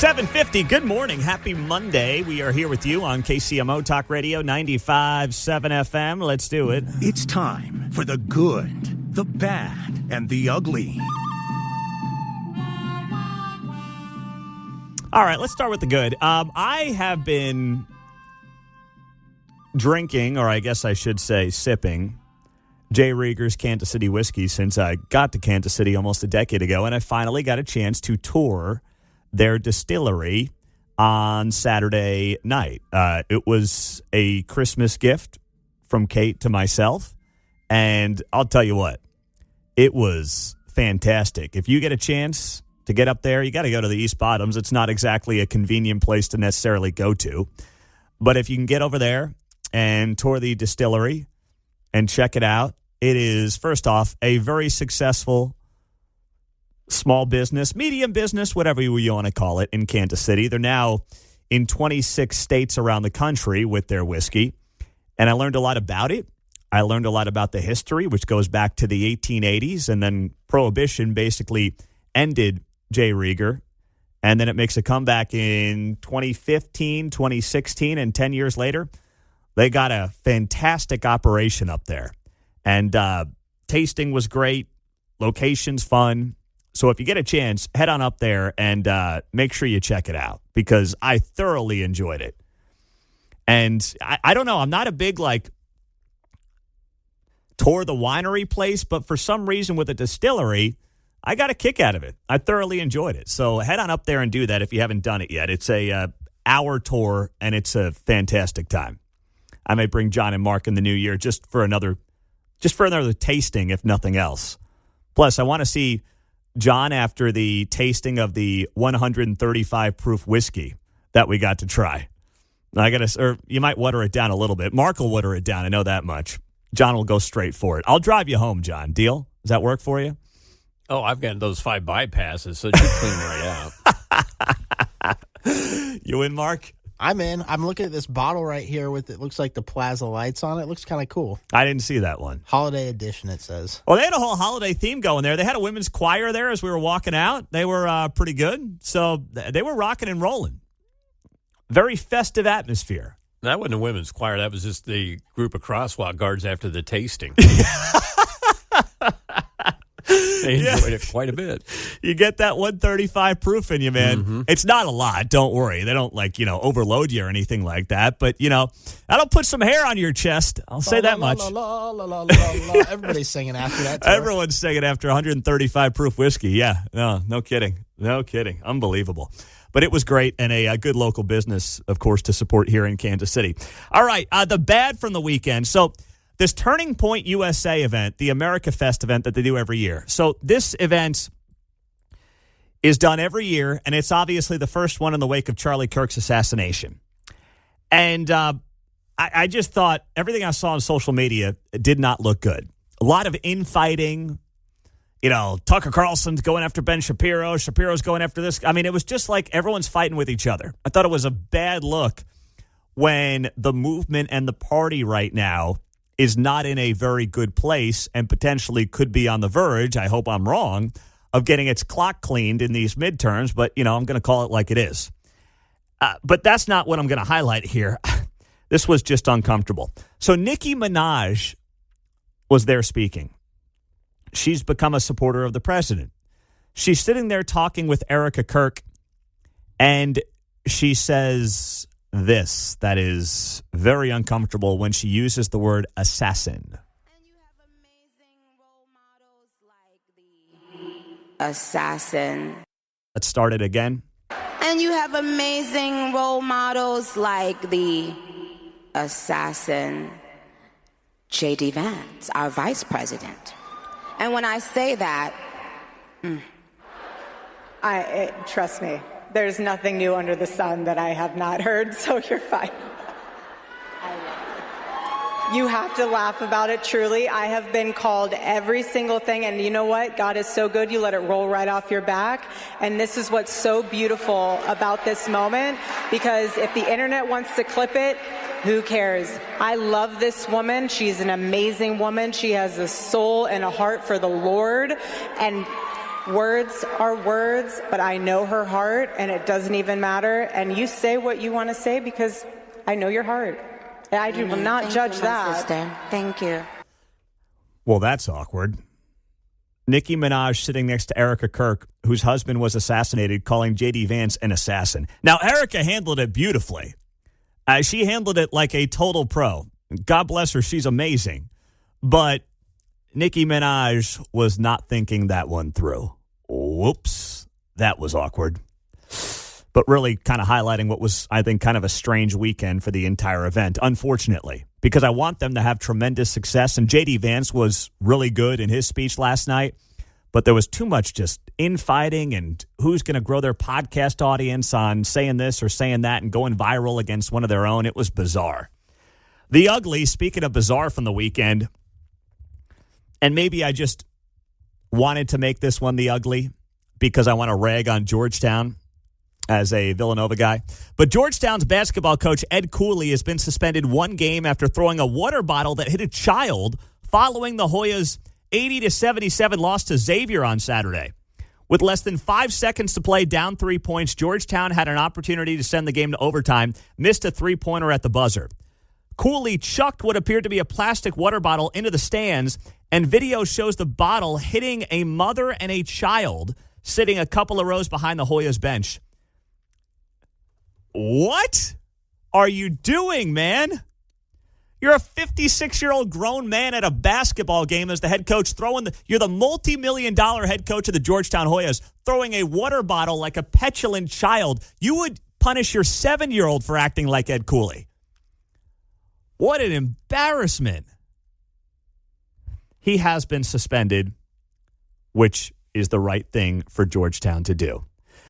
7:50. Good morning. Happy Monday. We are here with you on KCMO Talk Radio 95.7 FM. Let's do it. It's time for the good, the bad, and the ugly. All right, let's start with the good. I have been drinking, or I guess I should say sipping, J. Rieger's Kansas City whiskey since I got to Kansas City almost a decade ago, and I finally got a chance to tour their distillery on Saturday night. It was a Christmas gift from Kate to myself, and I'll tell you what, it was fantastic. If you get a chance to get up there, you got to go to the East Bottoms. It's not exactly a convenient place to necessarily go to, but if you can get over there and tour the distillery and check it out, it is, first off, a very successful small business, medium business, whatever you want to call it, in Kansas City. They're now in 26 states around the country with their whiskey, and I learned a lot about it. I learned a lot about the history, which goes back to the 1880s, and then Prohibition basically ended J. Rieger, and then it makes a comeback in 2015, 2016, and 10 years later, they got a fantastic operation up there, and tasting was great, location's fun. So if you get a chance, head on up there and make sure you check it out because I thoroughly enjoyed it. And I don't know, I'm not a big, tour the winery place, but for some reason with a distillery, I got a kick out of it. I thoroughly enjoyed it. So head on up there and do that if you haven't done it yet. It's a hour tour, and it's a fantastic time. I may bring John and Mark in the new year just for another tasting, if nothing else. Plus, I want to see John after the tasting of the 135 proof whiskey that we got to try. Or you might water it down a little bit. Mark will water it down. I know that much. John will go straight for it. I'll drive you home, John. Deal? Does that work for you? Oh, I've got those 5 bypasses, so just clean right out. You in, Mark? I'm in. I'm looking at this bottle right here with it looks like the Plaza lights on it. It looks kind of cool. I didn't see that one. Holiday edition, it says. Well, they had a whole holiday theme going there. They had a women's choir there as we were walking out. They were pretty good. So they were rocking and rolling. Very festive atmosphere. That wasn't a women's choir. That was just the group of crosswalk guards after the tasting. They enjoyed it quite a bit. You get that 135 proof in you, man. Mm-hmm. It's not a lot. Don't worry. They don't, overload you or anything like that. But, that'll put some hair on your chest. I'll say that much. Everybody's singing after that. Everyone's singing after 135 proof whiskey. Yeah. No kidding. No kidding. Unbelievable. But it was great and a good local business, of course, to support here in Kansas City. All right. The bad from the weekend. So, this Turning Point USA event, the America Fest event that they do every year. So this event is done every year, and it's obviously the first one in the wake of Charlie Kirk's assassination. And I just thought everything I saw on social media did not look good. A lot of infighting. Tucker Carlson's going after Ben Shapiro. Shapiro's going after this. I mean, it was just like everyone's fighting with each other. I thought it was a bad look when the movement and the party right now is not in a very good place and potentially could be on the verge, I hope I'm wrong, of getting its clock cleaned in these midterms. But, I'm going to call it like it is. But that's not what I'm going to highlight here. This was just uncomfortable. So Nicki Minaj was there speaking. She's become a supporter of the president. She's sitting there talking with Erica Kirk, and she says this that is very uncomfortable when she uses the word assassin. And you have amazing role models like the assassin. Let's start it again. And you have amazing role models like the assassin, J.D. Vance, our vice president. And when I say that, trust me. There's nothing new under the sun that I have not heard, so you're fine. You have to laugh about it, truly. I have been called every single thing, and you know what? God is so good, you let it roll right off your back. And this is what's so beautiful about this moment, because if the internet wants to clip it, who cares? I love this woman. She's an amazing woman. She has a soul and a heart for the Lord. And Words are words, but I know her heart, and it doesn't even matter. And you say what you want to say because I know your heart. I will not judge that. Sister. Thank you. Well, that's awkward. Nicki Minaj sitting next to Erica Kirk, whose husband was assassinated, calling J.D. Vance an assassin. Now, Erica handled it beautifully. She handled it like a total pro. God bless her. She's amazing. But Nicki Minaj was not thinking that one through. Whoops. That was awkward. But really kind of highlighting what was, I think, kind of a strange weekend for the entire event, unfortunately, because I want them to have tremendous success. And J.D. Vance was really good in his speech last night, but there was too much just infighting and who's going to grow their podcast audience on saying this or saying that and going viral against one of their own. It was bizarre. The ugly, speaking of bizarre from the weekend, and maybe I just wanted to make this one the ugly because I want to rag on Georgetown as a Villanova guy. But Georgetown's basketball coach, Ed Cooley, has been suspended one game after throwing a water bottle that hit a child following the Hoyas' 80-77 loss to Xavier on Saturday. With less than 5 seconds to play, down 3 points, Georgetown had an opportunity to send the game to overtime, missed a three-pointer at the buzzer. Cooley chucked what appeared to be a plastic water bottle into the stands, and video shows the bottle hitting a mother and a child sitting a couple of rows behind the Hoyas bench. What are you doing, man? You're a 56-year-old grown man at a basketball game as the head coach you're the multi-million-dollar head coach of the Georgetown Hoyas, throwing a water bottle like a petulant child. You would punish your 7-year-old for acting like Ed Cooley. What an embarrassment. He has been suspended, which is the right thing for Georgetown to do.